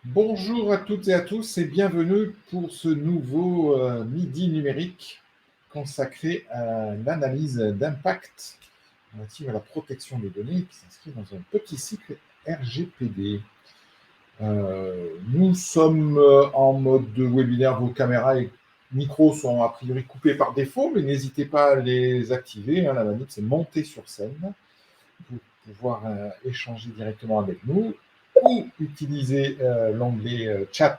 Bonjour à toutes et à tous et bienvenue pour ce nouveau Midi numérique consacré à l'analyse d'impact relative à la protection des données qui s'inscrit dans un petit cycle RGPD. Nous sommes en mode de webinaire, vos caméras et micros sont a priori coupés par défaut, mais n'hésitez pas à les activer. La manip, c'est monter sur scène pour pouvoir échanger directement avec nous ou utiliser l'onglet chat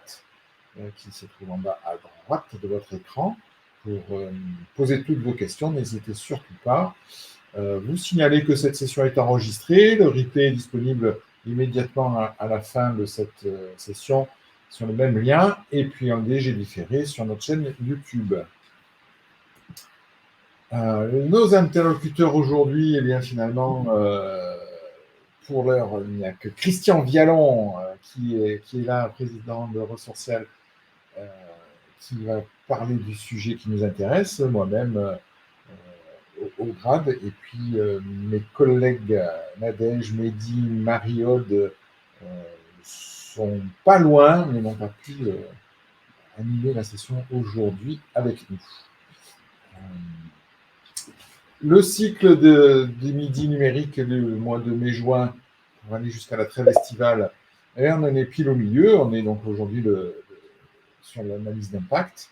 qui se trouve en bas à droite de votre écran pour poser toutes vos questions. N'hésitez surtout pas. Vous signalez que cette session est enregistrée. Le replay est disponible immédiatement à la fin de cette session sur le même lien et puis en léger différé sur notre chaîne YouTube. Nos interlocuteurs aujourd'hui, eh bien finalement, pour l'heure, il n'y a que Christian Vialon qui est là, président de Ressourcial, qui va parler du sujet qui nous intéresse, moi-même au grade, et puis mes collègues Nadège, Mehdi, Marie-Aude sont pas loin, mais n'ont pas pu animer la session aujourd'hui avec nous. Le cycle des midis numériques du mois de mai-juin, on va aller jusqu'à la trêve estivale, et on en est pile au milieu. On est donc aujourd'hui sur l'analyse d'impact.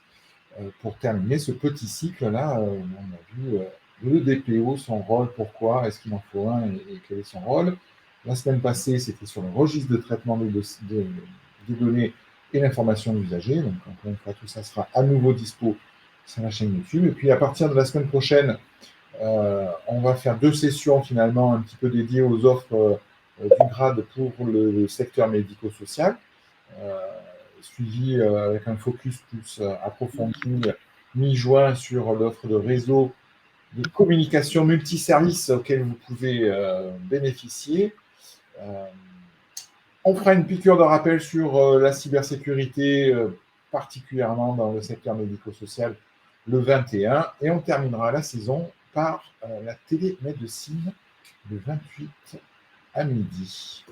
Pour terminer ce petit cycle-là, on a vu le DPO, son rôle, pourquoi, est-ce qu'il en faut un et quel est son rôle. La semaine passée, c'était sur le registre de traitement des données et l'information d'usager. Donc, encore une fois, tout ça sera à nouveau dispo sur la chaîne YouTube. Et puis, à partir de la semaine prochaine, on va faire 2 sessions finalement un petit peu dédiées aux offres du grade pour le secteur médico-social, suivi avec un focus plus approfondi mi-juin sur l'offre de réseau de communication multiservice auquel vous pouvez bénéficier. On fera une piqûre de rappel sur la cybersécurité, particulièrement dans le secteur médico-social, le 21, et on terminera la saison par la télémédecine le 28 à midi.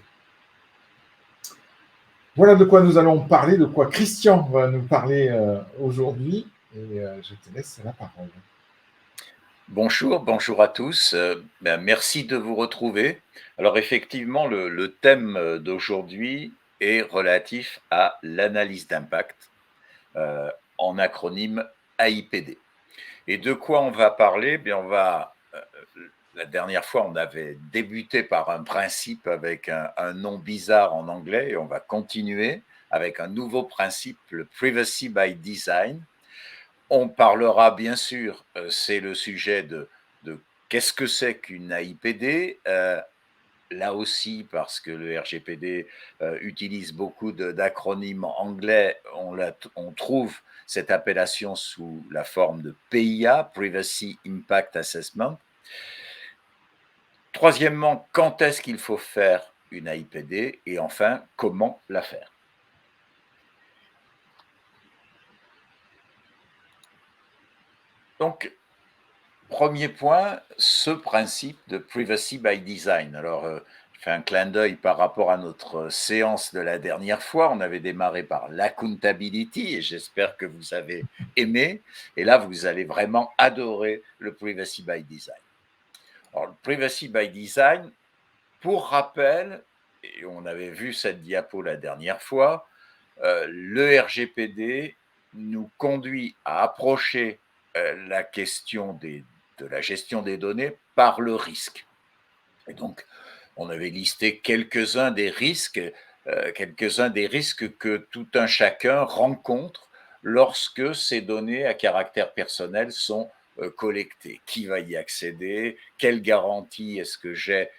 Voilà de quoi nous allons parler, de quoi Christian va nous parler aujourd'hui, et je te laisse la parole. Bonjour à tous. Merci de vous retrouver. Alors effectivement, le thème d'aujourd'hui est relatif à l'analyse d'impact, en acronyme AIPD. Et de quoi on va parler? La dernière fois, on avait débuté par un principe avec un nom bizarre en anglais, et on va continuer avec un nouveau principe, le Privacy by Design. On parlera bien sûr, c'est le sujet de qu'est-ce que c'est qu'une AIPD, là aussi parce que le RGPD utilise beaucoup d'acronymes anglais, on trouve cette appellation sous la forme de PIA, Privacy Impact Assessment. Troisièmement, quand est-ce qu'il faut faire une AIPD? Et enfin, comment la faire? Donc, premier point, ce principe de privacy by design. Alors, je fais un clin d'œil par rapport à notre séance de la dernière fois. On avait démarré par l'accountability et j'espère que vous avez aimé. Et là, vous allez vraiment adorer le privacy by design. Alors, le privacy by design, pour rappel, et on avait vu cette diapo la dernière fois, le RGPD nous conduit à approcher la question de la gestion des données par le risque. Et donc, on avait listé quelques-uns des risques que tout un chacun rencontre lorsque ces données à caractère personnel sont collectées. Qui va y accéder? Quelle garantie est-ce que j'ai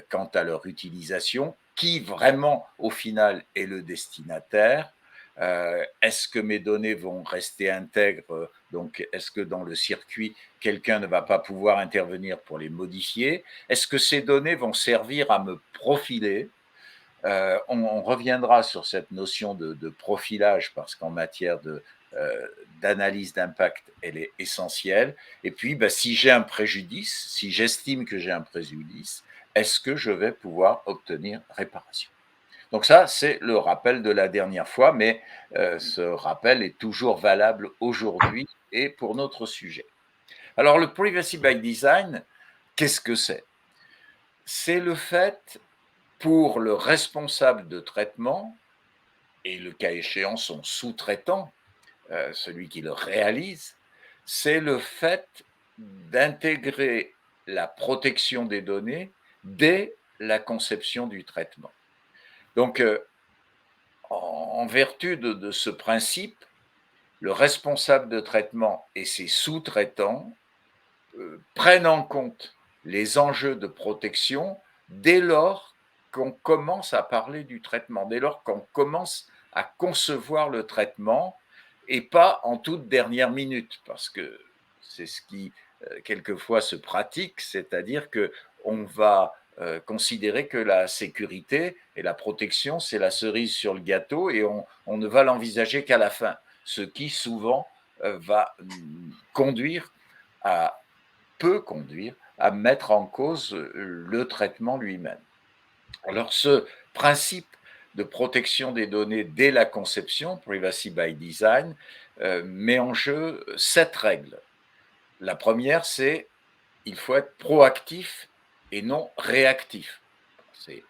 quant à leur utilisation? Qui vraiment, au final, est le destinataire? Est-ce que mes données vont rester intègres? Donc, est-ce que dans le circuit, quelqu'un ne va pas pouvoir intervenir pour les modifier? Est-ce que ces données vont servir à me profiler? On reviendra sur cette notion de profilage parce qu'en matière d'analyse d'impact, elle est essentielle. Et puis, si j'ai un préjudice, si j'estime que j'ai un préjudice, est-ce que je vais pouvoir obtenir réparation? Donc ça, c'est le rappel de la dernière fois, mais ce rappel est toujours valable aujourd'hui et pour notre sujet. Alors le privacy by design, qu'est-ce que c'est? C'est le fait pour le responsable de traitement et le cas échéant son sous-traitant, celui qui le réalise, c'est le fait d'intégrer la protection des données dès la conception du traitement. Donc, en vertu de ce principe, le responsable de traitement et ses sous-traitants prennent en compte les enjeux de protection dès lors qu'on commence à parler du traitement, dès lors qu'on commence à concevoir le traitement et pas en toute dernière minute, parce que c'est ce qui quelquefois se pratique, c'est-à-dire qu'on va considérer que la sécurité et la protection, c'est la cerise sur le gâteau et on ne va l'envisager qu'à la fin, ce qui souvent va conduire à peut conduire à mettre en cause le traitement lui-même. Alors ce principe de protection des données dès la conception, Privacy by Design, met en jeu 7 règles. La première, c'est il faut être proactif et non réactif. C'est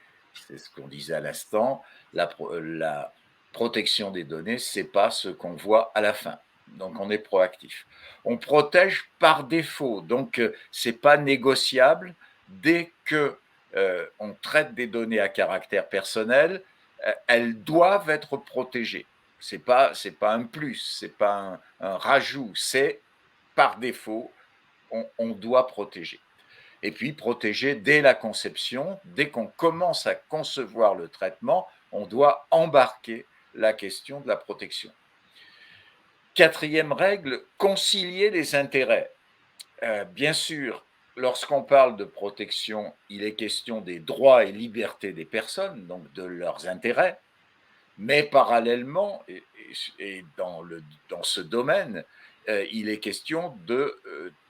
ce qu'on disait à l'instant, la protection des données, c'est pas ce qu'on voit à la fin. Donc on est proactif. On protège par défaut, donc c'est pas négociable. Dès que on traite des données à caractère personnel, elles doivent être protégées. C'est pas un plus, c'est pas un rajout, c'est par défaut, on doit protéger. Et puis protéger dès la conception, dès qu'on commence à concevoir le traitement, on doit embarquer la question de la protection. Quatrième règle, concilier les intérêts. Bien sûr, lorsqu'on parle de protection, il est question des droits et libertés des personnes, donc de leurs intérêts, mais parallèlement, et dans ce domaine, il est question de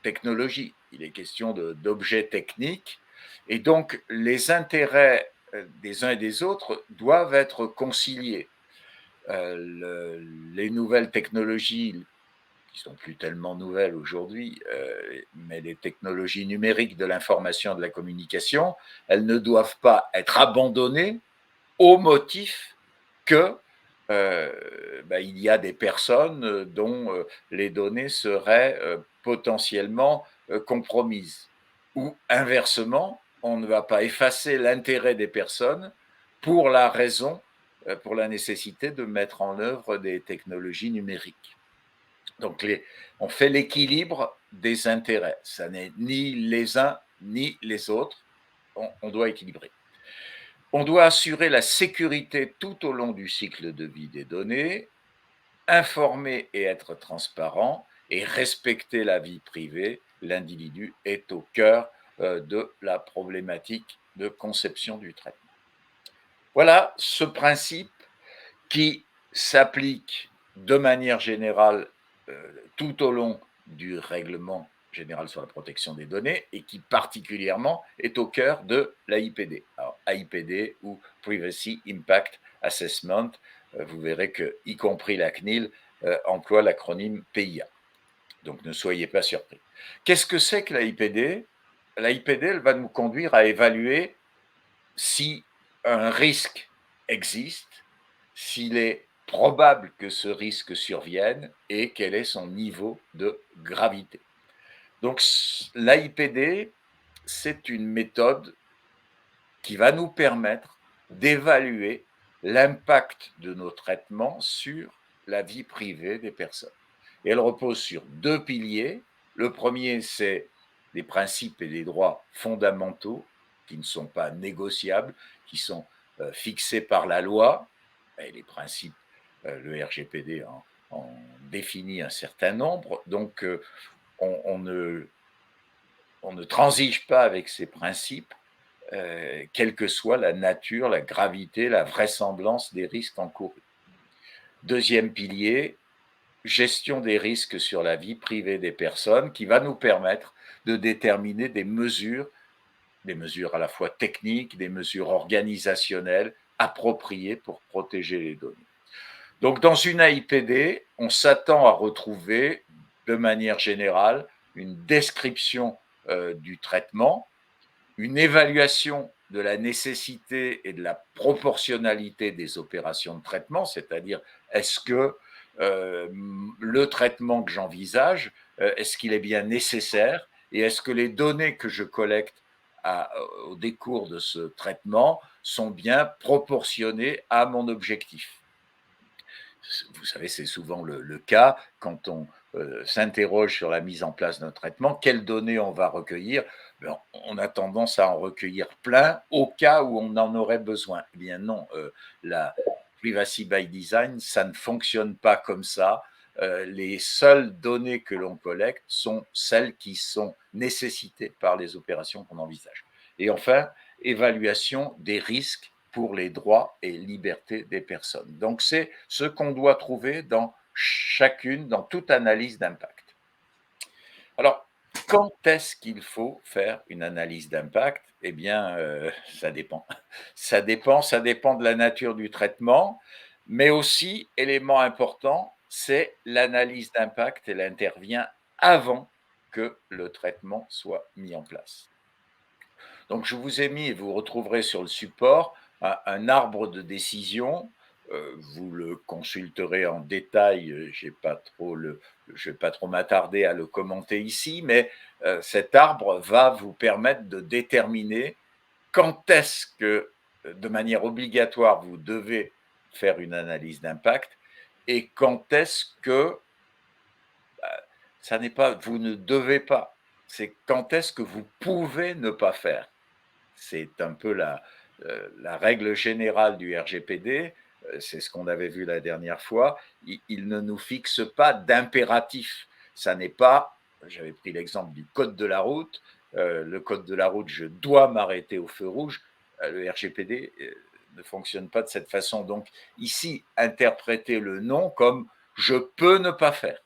technologie, il est question d'objets techniques, et donc les intérêts des uns et des autres doivent être conciliés. Les nouvelles technologies, qui sont plus tellement nouvelles aujourd'hui, mais les technologies numériques de l'information et de la communication, elles ne doivent pas être abandonnées au motif que il y a des personnes dont les données seraient potentiellement compromises. Ou inversement, on ne va pas effacer l'intérêt des personnes pour la raison, pour la nécessité de mettre en œuvre des technologies numériques. Donc, on fait l'équilibre des intérêts. Ça n'est ni les uns ni les autres. On doit équilibrer. On doit assurer la sécurité tout au long du cycle de vie des données, informer et être transparent et respecter la vie privée. L'individu est au cœur de la problématique de conception du traitement. Voilà ce principe qui s'applique de manière générale tout au long du règlement général sur la protection des données et qui particulièrement est au cœur de l'AIPD. Alors, AIPD ou Privacy Impact Assessment, vous verrez que, y compris la CNIL, emploie l'acronyme PIA. Donc ne soyez pas surpris. Qu'est-ce que c'est que l'AIPD? L'AIPD, elle va nous conduire à évaluer si un risque existe, s'il est probable que ce risque survienne et quel est son niveau de gravité. Donc l'AIPD, c'est une méthode qui va nous permettre d'évaluer l'impact de nos traitements sur la vie privée des personnes. Et elle repose sur 2 piliers. Le premier, c'est les principes et les droits fondamentaux qui ne sont pas négociables, qui sont fixés par la loi. Et les principes, le RGPD en définit un certain nombre. Donc, on ne transige pas avec ces principes, quelle que soit la nature, la gravité, la vraisemblance des risques encourus. Deuxième pilier, gestion des risques sur la vie privée des personnes, qui va nous permettre de déterminer des mesures à la fois techniques, des mesures organisationnelles appropriées pour protéger les données. Donc, dans une AIPD, on s'attend à retrouver, de manière générale, une description du traitement, une évaluation de la nécessité et de la proportionnalité des opérations de traitement, c'est-à-dire est-ce que le traitement que j'envisage, est-ce qu'il est bien nécessaire et est-ce que les données que je collecte au décours de ce traitement sont bien proportionnées à mon objectif. Vous savez, c'est souvent le cas quand on s'interroge sur la mise en place d'un traitement, quelles données on va recueillir. Ben, on a tendance à en recueillir plein au cas où on en aurait besoin. Eh bien non, la privacy by design, ça ne fonctionne pas comme ça. Les seules données que l'on collecte sont celles qui sont nécessitées par les opérations qu'on envisage. Et enfin, évaluation des risques pour les droits et libertés des personnes. Donc, c'est ce qu'on doit trouver dans toute analyse d'impact. Alors, quand est-ce qu'il faut faire une analyse d'impact? Eh bien, ça dépend. Ça dépend de la nature du traitement, mais aussi, élément important, c'est l'analyse d'impact, elle intervient avant que le traitement soit mis en place. Donc, je vous ai mis, et vous retrouverez sur le support, un arbre de décision. Vous le consulterez en détail. Je ne vais pas trop m'attarder à le commenter ici, mais cet arbre va vous permettre de déterminer quand est-ce que, de manière obligatoire, vous devez faire une analyse d'impact et quand est-ce que ça n'est pas, vous ne devez pas. C'est quand est-ce que vous pouvez ne pas faire. C'est un peu la règle générale du RGPD, c'est ce qu'on avait vu la dernière fois, il ne nous fixe pas d'impératif. Ça n'est pas, j'avais pris l'exemple du code de la route, le code de la route, je dois m'arrêter au feu rouge, le RGPD ne fonctionne pas de cette façon. Donc ici, interpréter le non comme je peux ne pas faire.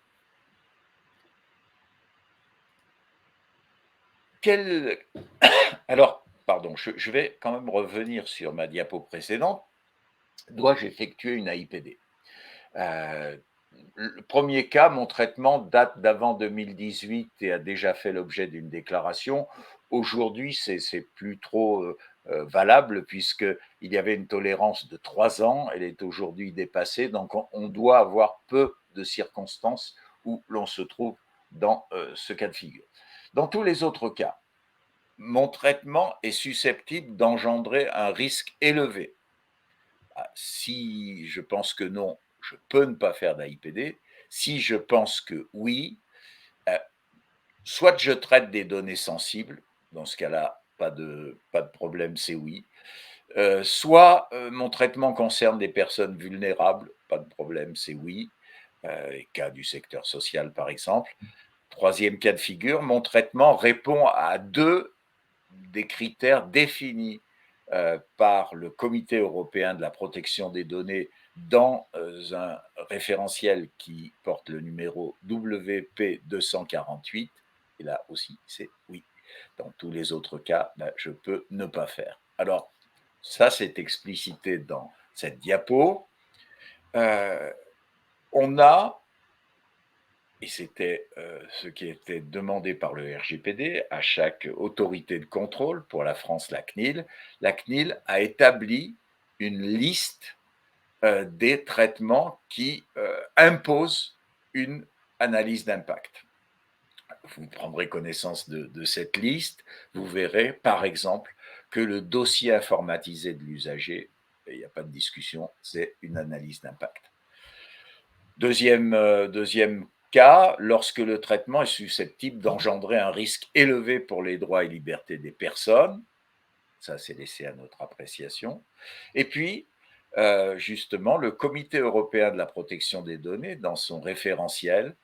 Alors, pardon, je vais quand même revenir sur ma diapo précédente. Dois-je effectuer une AIPD? Le premier cas, mon traitement date d'avant 2018 et a déjà fait l'objet d'une déclaration. Aujourd'hui, c'est plus trop valable puisqu'il y avait une tolérance de 3 ans, elle est aujourd'hui dépassée, donc on doit avoir peu de circonstances où l'on se trouve dans ce cas de figure. Dans tous les autres cas, mon traitement est susceptible d'engendrer un risque élevé. Si je pense que non, je peux ne pas faire d'AIPD. Si je pense que oui, soit je traite des données sensibles, dans ce cas-là, pas de problème, c'est oui. Soit mon traitement concerne des personnes vulnérables, pas de problème, c'est oui. Cas du secteur social, par exemple. Troisième cas de figure, mon traitement répond à deux des critères définis par le Comité européen de la protection des données dans un référentiel qui porte le numéro WP 248. Et là aussi, c'est oui. Dans tous les autres cas, je peux ne pas faire. Alors, ça, c'est explicité dans cette diapo. On a, et c'était ce qui était demandé par le RGPD à chaque autorité de contrôle, pour la France, la CNIL. La CNIL a établi une liste des traitements qui imposent une analyse d'impact. Vous prendrez connaissance de cette liste, vous verrez par exemple que le dossier informatisé de l'usager, il n'y a pas de discussion, c'est une analyse d'impact. Deuxième cas, lorsque le traitement est susceptible d'engendrer un risque élevé pour les droits et libertés des personnes, ça c'est laissé à notre appréciation. Et puis, justement, le Comité européen de la protection des données, dans son référentiel,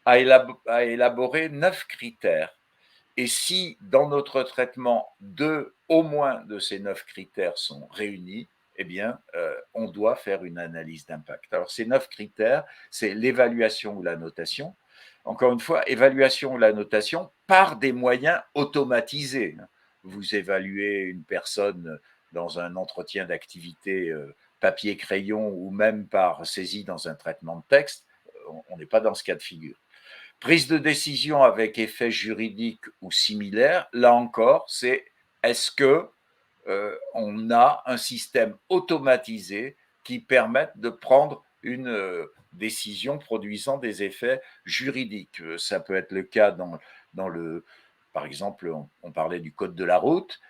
a élaboré 9 critères. Et si dans notre traitement, au moins de ces 9 critères sont réunis, eh bien, on doit faire une analyse d'impact. Alors, ces 9 critères, c'est l'évaluation ou la notation. Encore une fois, évaluation ou la notation par des moyens automatisés. Vous évaluez une personne dans un entretien d'activité papier-crayon ou même par saisie dans un traitement de texte, on n'est pas dans ce cas de figure. Prise de décision avec effet juridique ou similaire, là encore, c'est est-ce que on a un système automatisé qui permette de prendre une décision produisant des effets juridiques. Ça peut être le cas dans le, par exemple, on parlait du code de la route.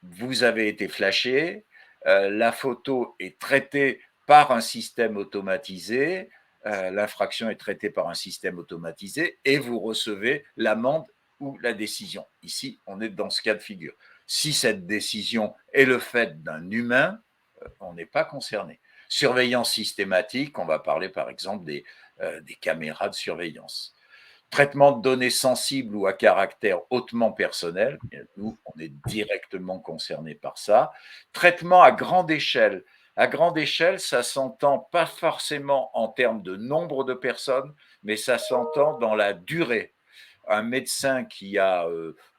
Vous avez été flashé, la photo est traitée par un système automatisé, l'infraction est traitée par un système automatisé et vous recevez l'amende ou la décision. Ici, on est dans ce cas de figure. Si cette décision est le fait d'un humain, on n'est pas concerné. Surveillance systématique, on va parler par exemple des caméras de surveillance. Traitement de données sensibles ou à caractère hautement personnel, nous, on est directement concerné par ça. Traitement à grande échelle. À grande échelle, ça s'entend pas forcément en termes de nombre de personnes, mais ça s'entend dans la durée. Un médecin qui a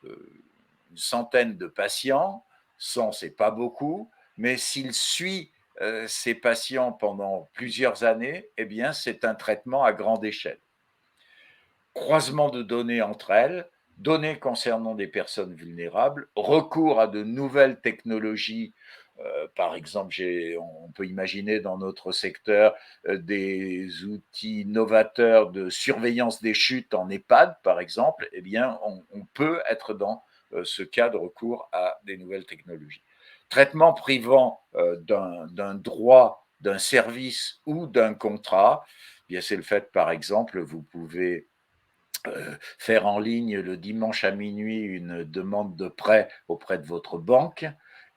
une centaine de patients, 100, c'est pas beaucoup, mais s'il suit ces patients pendant plusieurs années, eh bien, c'est un traitement à grande échelle. Croisement de données entre elles, données concernant des personnes vulnérables, recours à de nouvelles technologies. Par exemple, on peut imaginer dans notre secteur des outils novateurs de surveillance des chutes en EHPAD, par exemple. Eh bien, on peut être dans ce cas de recours à des nouvelles technologies. Traitement privant d'un droit, d'un service ou d'un contrat, eh bien, c'est le fait, par exemple, vous pouvez faire en ligne le dimanche à minuit une demande de prêt auprès de votre banque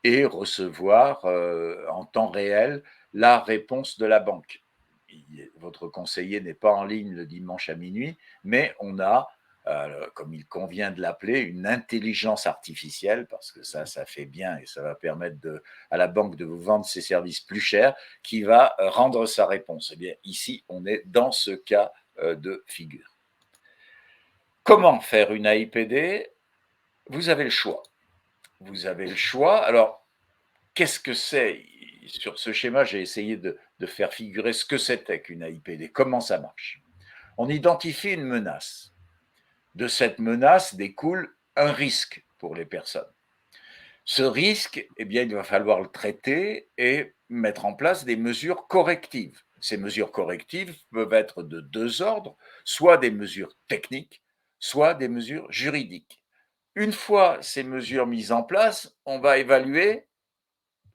et recevoir en temps réel la réponse de la banque. Votre conseiller n'est pas en ligne le dimanche à minuit, mais on a, comme il convient de l'appeler, une intelligence artificielle, parce que ça fait bien et ça va permettre à la banque de vous vendre ses services plus chers, qui va rendre sa réponse. Eh bien, ici, on est dans ce cas de figure. Comment faire une AIPD? Vous avez le choix. Vous avez le choix. Alors, qu'est-ce que c'est? Sur ce schéma, j'ai essayé de faire figurer ce que c'était qu'une AIPD, comment ça marche. On identifie une menace. De cette menace découle un risque pour les personnes. Ce risque, eh bien, il va falloir le traiter et mettre en place des mesures correctives. Ces mesures correctives peuvent être de deux ordres, soit des mesures techniques, soit des mesures juridiques. Une fois ces mesures mises en place, on va évaluer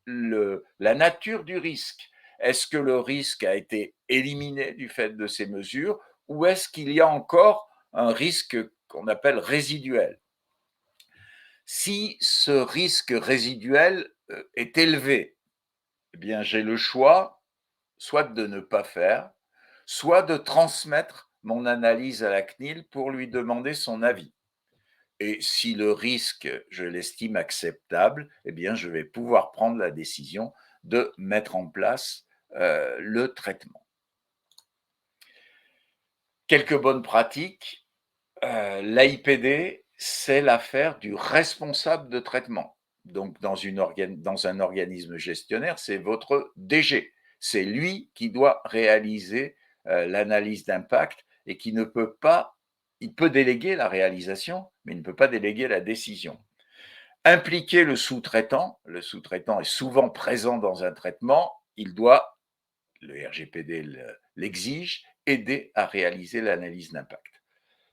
la nature du risque. Est-ce que le risque a été éliminé du fait de ces mesures ou est-ce qu'il y a encore un risque qu'on appelle résiduel? Si ce risque résiduel est élevé, eh bien, j'ai le choix soit de ne pas faire, soit de transmettre mon analyse à la CNIL pour lui demander son avis. Et si le risque, je l'estime acceptable, eh bien, je vais pouvoir prendre la décision de mettre en place le traitement. Quelques bonnes pratiques. L'AIPD, c'est l'affaire du responsable de traitement. Donc, dans un organisme gestionnaire, c'est votre DG. C'est lui qui doit réaliser l'analyse d'impact et qui ne peut pas, il peut déléguer la réalisation, mais il ne peut pas déléguer la décision. Impliquer le sous-traitant est souvent présent dans un traitement, il doit, le RGPD l'exige, aider à réaliser l'analyse d'impact.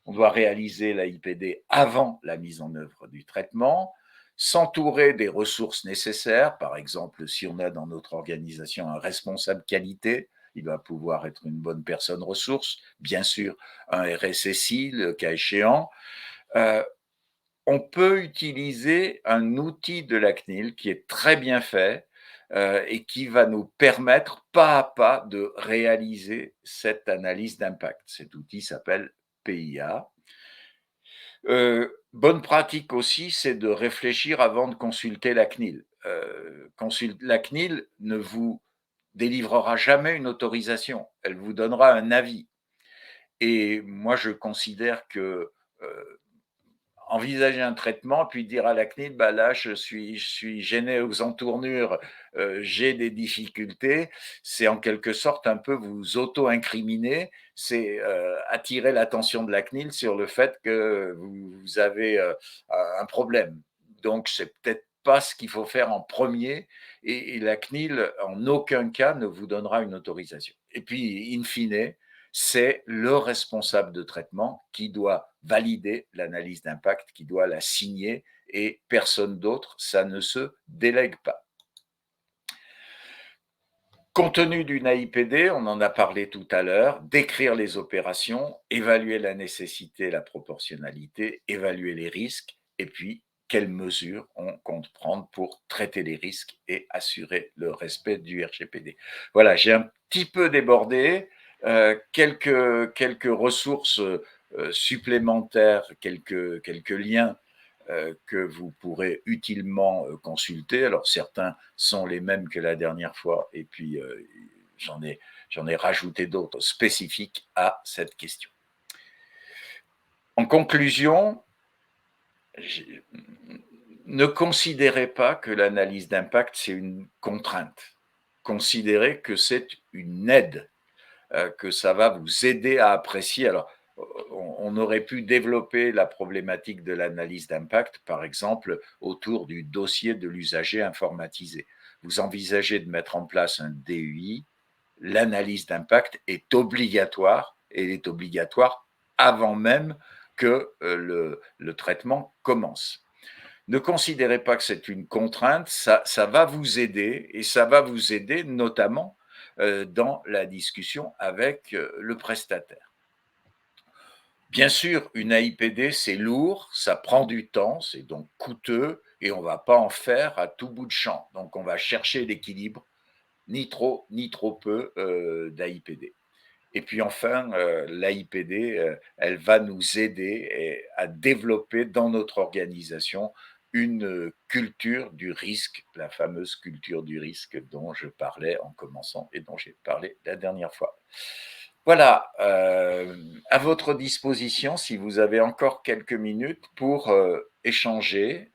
On doit réaliser l'AIPD avant la mise en œuvre du traitement, s'entourer des ressources nécessaires. Par exemple, si on a dans notre organisation un responsable qualité, il va pouvoir être une bonne personne ressource, bien sûr un RSSI, le cas échéant. On peut utiliser un outil de la CNIL qui est très bien fait et qui va nous permettre pas à pas de réaliser cette analyse d'impact. Cet outil s'appelle PIA. Bonne pratique aussi, c'est de réfléchir avant de consulter la CNIL. La CNIL ne vous délivrera jamais une autorisation, elle vous donnera un avis. Et moi, je considère que envisager un traitement, puis dire à la CNIL, bah là, je suis gêné aux entournures, j'ai des difficultés, c'est en quelque sorte un peu vous auto-incriminer, c'est attirer l'attention de la CNIL sur le fait que vous avez un problème. Donc, c'est peut-être pas ce qu'il faut faire en premier, et la CNIL, en aucun cas, ne vous donnera une autorisation. Et puis, in fine, c'est le responsable de traitement qui doit valider l'analyse d'impact, qui doit la signer, et personne d'autre, ça ne se délègue pas. Compte tenu d'une AIPD, on en a parlé tout à l'heure, décrire les opérations, évaluer la nécessité, la proportionnalité, évaluer les risques, et puis quelles mesures on compte prendre pour traiter les risques et assurer le respect du RGPD. Voilà, j'ai un petit peu débordé, quelques ressources supplémentaires, quelques liens que vous pourrez utilement consulter. Alors certains sont les mêmes que la dernière fois, et puis j'en ai rajouté d'autres spécifiques à cette question. En conclusion, ne considérez pas que l'analyse d'impact, c'est une contrainte. Considérez que c'est une aide, que ça va vous aider à apprécier. Alors, on aurait pu développer la problématique de l'analyse d'impact, par exemple, autour du dossier de l'usager informatisé. Vous envisagez de mettre en place un DUI, l'analyse d'impact est obligatoire, et elle est obligatoire avant même que le traitement commence. Ne considérez pas que c'est une contrainte, ça va vous aider, et ça va vous aider notamment dans la discussion avec le prestataire. Bien sûr, une AIPD, c'est lourd, ça prend du temps, c'est donc coûteux, et on ne va pas en faire à tout bout de champ. Donc, on va chercher l'équilibre, ni trop peu d'AIPD. Et puis enfin, l'AIPD, elle va nous aider à développer dans notre organisation une culture du risque, la fameuse culture du risque dont je parlais en commençant et dont j'ai parlé la dernière fois. Voilà, à votre disposition si vous avez encore quelques minutes pour échanger,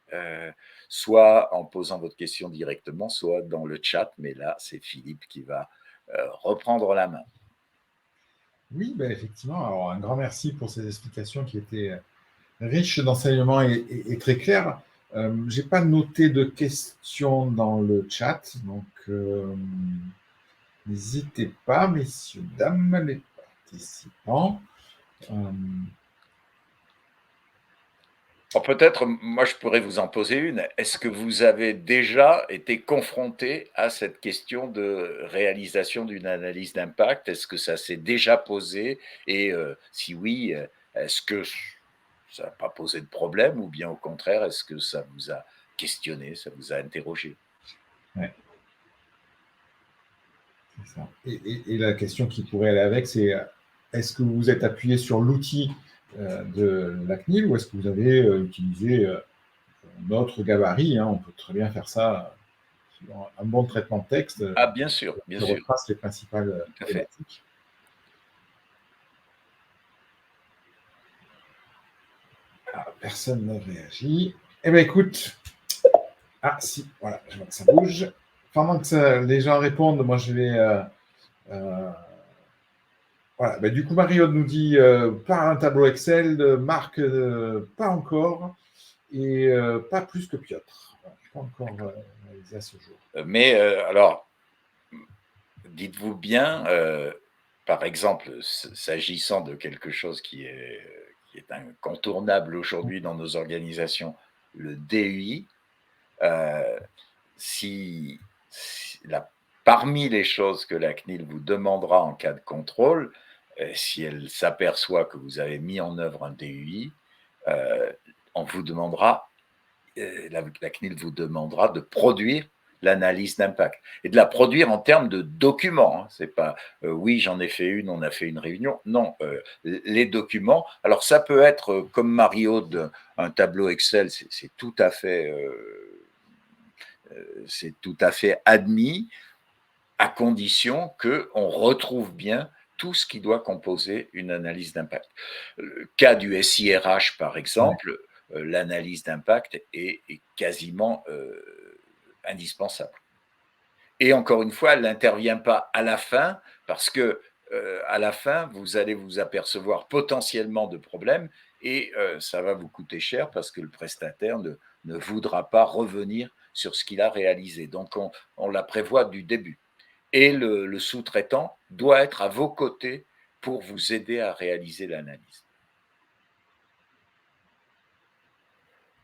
soit en posant votre question directement, soit dans le chat, mais là, c'est Philippe qui va reprendre la main. Oui, ben effectivement. Alors, un grand merci pour ces explications qui étaient riches d'enseignements et très claires. Je n'ai pas noté de questions dans le chat, donc n'hésitez pas, messieurs, dames, les participants. Peut-être, moi, je pourrais vous en poser une. Est-ce que vous avez déjà été confronté à cette question de réalisation d'une analyse d'impact? Est-ce que ça s'est déjà posé? Et si oui, est-ce que ça n'a pas posé de problème, ou bien au contraire, est-ce que ça vous a questionné, ça vous a interrogé? Ouais. C'est ça. Et la question qui pourrait aller avec, c'est est-ce que vous êtes appuyé sur l'outil de la CNIL, ou est-ce que vous avez utilisé notre gabarit, hein, on peut très bien faire ça sur un bon traitement de texte Ah, bien sûr, bien qui sûr. retrace les principales Tout à fait. thématiques. Ah, personne n'a réagi. Eh bien, écoute. Ah, si, voilà, je vois que ça bouge. Pendant que les gens répondent, moi, je vais. Voilà, ben, du coup, Marie-Aude nous dit pas un tableau Excel, Marc, pas encore, et pas plus que Piotr. Voilà, je n'ai pas encore réalisé à ce jour. Mais alors, dites-vous bien, par exemple, s'agissant de quelque chose qui est incontournable aujourd'hui dans nos organisations, le DUI, parmi les choses que la CNIL vous demandera en cas de contrôle, si elle s'aperçoit que vous avez mis en œuvre un DUI, on vous demandera, la CNIL vous demandera de produire l'analyse d'impact, et de la produire en termes de documents. Hein. C'est pas oui, j'en ai fait une, on a fait une réunion. Non, les documents. Alors ça peut être comme Marie-Aude, un tableau Excel, c'est tout à fait admis, à condition qu'on retrouve bien tout ce qui doit composer une analyse d'impact. Le cas du SIRH, par exemple, l'analyse d'impact est quasiment indispensable. Et encore une fois, elle n'intervient pas à la fin parce que à la fin, vous allez vous apercevoir potentiellement de problèmes et ça va vous coûter cher parce que le prestataire ne voudra pas revenir sur ce qu'il a réalisé. Donc, on la prévoit du début. Et le sous-traitant doit être à vos côtés pour vous aider à réaliser l'analyse.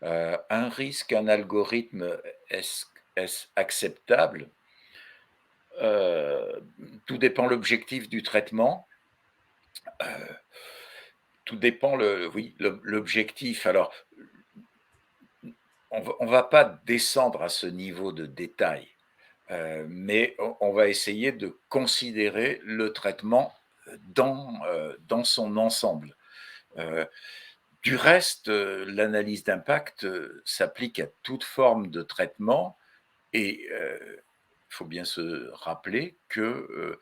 Un risque, un algorithme, est-ce acceptable? Tout dépend l'objectif du traitement. Tout dépend l'objectif. Alors, on va pas descendre à ce niveau de détail, mais on va essayer de considérer le traitement dans son ensemble. Du reste, l'analyse d'impact s'applique à toute forme de traitement et il faut bien se rappeler que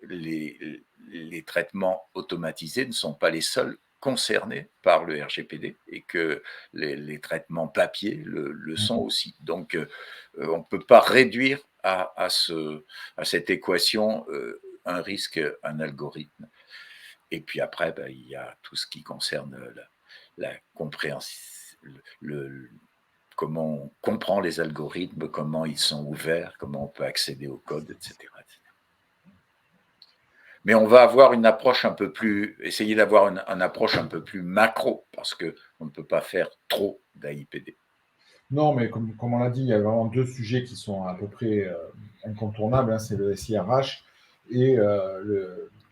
les traitements automatisés ne sont pas les seuls concernés par le RGPD et que les traitements papier le sont aussi. Donc, on ne peut pas réduire à cette équation un risque, un algorithme. Et puis après, il y a tout ce qui concerne la compréhension, comment on comprend les algorithmes, comment ils sont ouverts, comment on peut accéder au code, etc. Mais on va avoir une approche essayer d'avoir une approche un peu plus macro, parce qu'on ne peut pas faire trop d'AIPD. Non, mais comme on l'a dit, il y a vraiment deux sujets qui sont à peu près incontournables, hein, c'est le SIRH et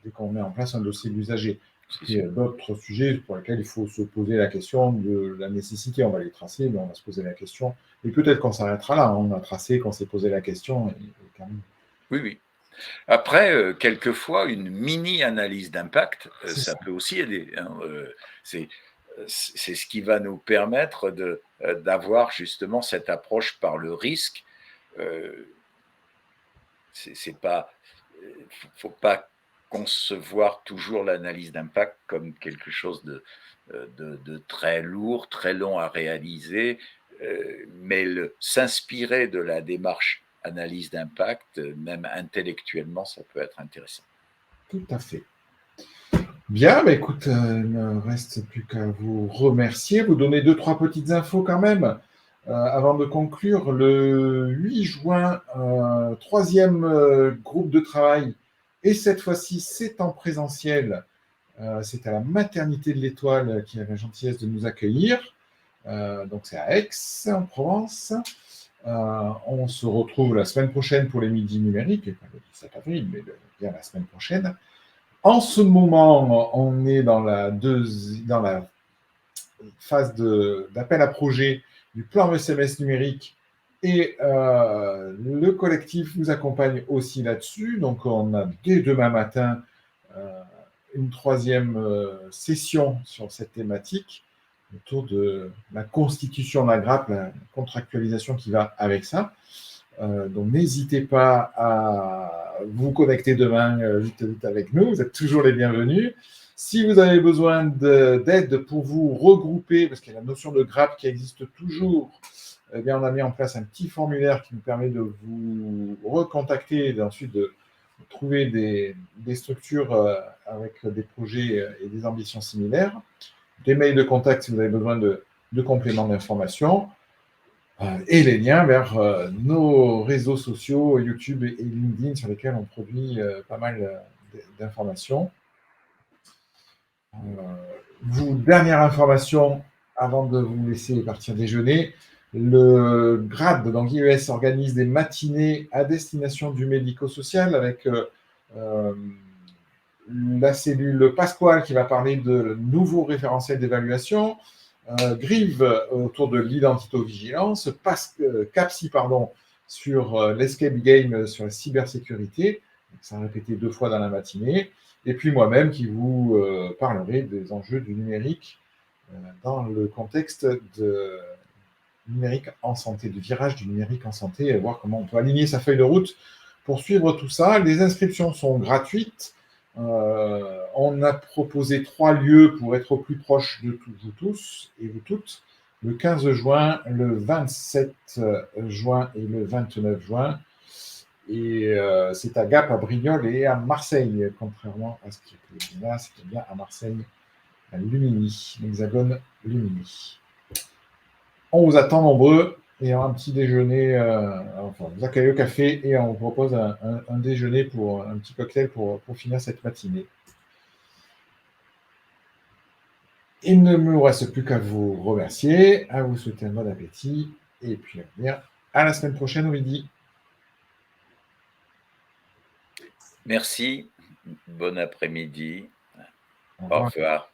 dès qu'on met en place un dossier d'usager. Il y a d'autres sujets pour lesquels il faut se poser la question de la nécessité. On va les tracer, mais on va se poser la question. Et peut-être qu'on s'arrêtera là. On a tracé, qu'on s'est posé la question. Oui, oui. Après, quelquefois, une mini-analyse d'impact, ça peut aussi aider. Hein. C'est ce qui va nous permettre d'avoir justement cette approche par le risque. C'est pas, faut pas concevoir toujours l'analyse d'impact comme quelque chose de très lourd, très long à réaliser, mais s'inspirer de la démarche analyse d'impact, même intellectuellement, ça peut être intéressant. Tout à fait. Bien, écoute, il ne reste plus qu'à vous remercier, vous donner 2-3 petites infos quand même. Avant de conclure, le 8 juin, troisième groupe de travail, et cette fois-ci, c'est en présentiel. C'est à la maternité de l'Étoile qui a la gentillesse de nous accueillir. Donc, c'est à Aix, en Provence. On se retrouve la semaine prochaine pour les midis numériques, pas le 17 avril, mais bien la semaine prochaine. En ce moment, on est dans la phase d'appel à projet du plan SMS numérique et le collectif nous accompagne aussi là-dessus. Donc, on a dès demain matin une troisième session sur cette thématique autour de la constitution d'un GRAP, la contractualisation qui va avec ça. Donc, n'hésitez pas à vous connecter demain vite avec nous. Vous êtes toujours les bienvenus. Si vous avez besoin d'aide pour vous regrouper, parce qu'il y a la notion de GRAP qui existe toujours, eh bien, on a mis en place un petit formulaire qui nous permet de vous recontacter et ensuite de trouver des structures avec des projets et des ambitions similaires. Des mails de contact si vous avez besoin de compléments d'information. Et les liens vers nos réseaux sociaux, YouTube et LinkedIn, sur lesquels on produit pas mal d'informations. Dernière information, avant de vous laisser partir déjeuner, le GRAD, donc IES, organise des matinées à destination du médico-social avec la cellule Pasquale qui va parler de nouveaux référentiels d'évaluation, Grive autour de l'identito-vigilance, Capsi sur l'escape game sur la cybersécurité, ça a répété 2 fois dans la matinée, et puis moi-même qui vous parlerai des enjeux du numérique dans le contexte de numérique en santé, du virage du numérique en santé, et voir comment on peut aligner sa feuille de route pour suivre tout ça. Les inscriptions sont gratuites. On a proposé 3 lieux pour être au plus proche de vous tous et vous toutes. le 15 juin, le 27 juin et le 29 juin. Et c'est à Gap, à Brignoles et à Marseille, contrairement à ce qui est là, c'était bien à Marseille, à Lumini, l'Hexagone Lumini. On vous attend nombreux. Il y aura un petit déjeuner, enfin, vous accueillez au café et on vous propose un déjeuner pour un petit cocktail pour finir cette matinée. Il ne me reste plus qu'à vous remercier, à vous souhaiter un bon appétit et puis à vous dire à la semaine prochaine au midi. Merci. Bon après-midi. Au Au revoir. revoir.